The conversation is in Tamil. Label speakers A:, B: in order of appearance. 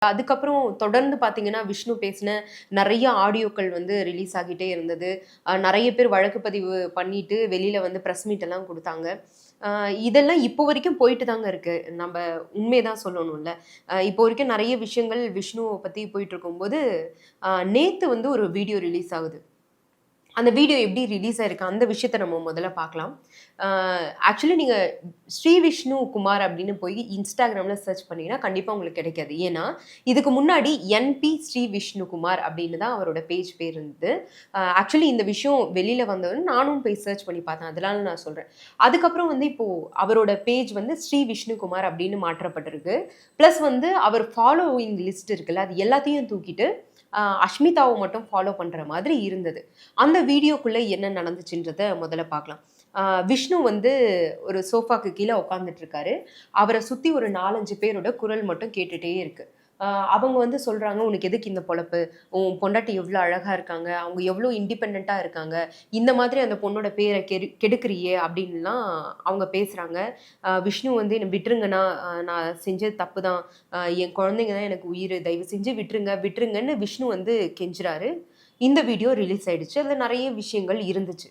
A: அதுக்கப்புறம் தொடர்ந்து பார்த்தீங்கன்னா, விஷ்ணு பேசின நெறைய ஆடியோக்கள் வந்து ரிலீஸ் ஆகிட்டே இருந்தது. நெறைய பேர் வழக்கு பதிவு பண்ணிட்டு வெளியில வந்து பிரஸ் மீட் எல்லாம் குடுத்தாங்க. இதெல்லாம் இப்போ வரைக்கும் போயிட்டு தாங்க இருக்கு. நம்ப உண்மைய தான் சொல்லணும்ல. இப்போ வரைக்கும் நெறைய விஷயங்கள் விஷ்ணுவ பத்தி போயிட்டு இருக்கும்போது, நேத்து வந்து ஒரு வீடியோ ரிலீஸ் ஆகுது. அந்த வீடியோ எப்படி ரிலீஸ் ஆயிருக்கு? அந்த விஷயத்த நம்ம முதல்ல பார்க்கலாம். அ ஆக்சுவலி நீங்க ஸ்ரீ விஷ்ணு குமார் அப்படின்னு போய் Instagramல சர்ச் பண்ணீங்கன்னா, கண்டிப்பா உங்களுக்கு கிடைக்காது. ஏன்னா, இதுக்கு முன்னாடி என்பி ஸ்ரீ விஷ்ணு குமார் அப்படின்னு தான் அவரோட பேஜ் பேர் இருந்தது. ஆக்சுவலி இந்த விஷயம் வெளியில வந்தவுடனே நானும் போய் சர்ச் பண்ணி பார்த்தேன். அதனால நான் சொல்றேன். அதுக்கப்புறம் வந்து இப்போ அவரோட பேஜ் வந்து ஸ்ரீ விஷ்ணு குமார் அப்படின்னு மாற்றப்பட்டிருக்கு. பிளஸ் வந்து அவர் ஃபாலோவிங் லிஸ்ட் இருக்குல்ல, அது எல்லாத்தையும் தூக்கிட்டு அஷ்மிதாவ மட்டும் ஃபாலோ பண்ற மாதிரி இருந்தது. அந்த வீடியோக்குள்ள என்ன நடந்துச்சுன்றத முதல்ல பார்க்கலாம். அ விஷ்ணு வந்து ஒரு சோஃபாக்கு கீழ உட்கார்ந்துட்டு இருக்காரு. அவர சுத்தி ஒரு 4, 5 பேரோட குரல் மட்டும் கேட்டுட்டே இருக்கு. அவங்க வந்து சொல்றாங்க, "உனக்கு எதுக்கு இந்த பொழப்பு? உன் பொண்டாட்டி எவ்ளோ அழகா இருக்காங்க. அவங்க எவ்ளோ இண்டிபெண்டன்ட்டா இருக்காங்க. இந்த மாதிரி அந்த பொண்ணோட பேர கெடுக்குறியே!" அப்படின்லாம் அவங்க பேசுறாங்க. விஷ்ணு வந்து "என்ன விட்டுருங்கண்ணா, நான் செஞ்சது தப்பு தான். என் குழந்தைங்க தான் எனக்கு உயிரு. தயவு செஞ்சு விட்டுருங்க, விட்டுருங்கன்னு" விஷ்ணு வந்து கெஞ்சுறாரு. இந்த வீடியோ ரிலீஸ் ஆயிடுச்சு. அதுல நெறைய விஷயங்கள் இருந்துச்சு.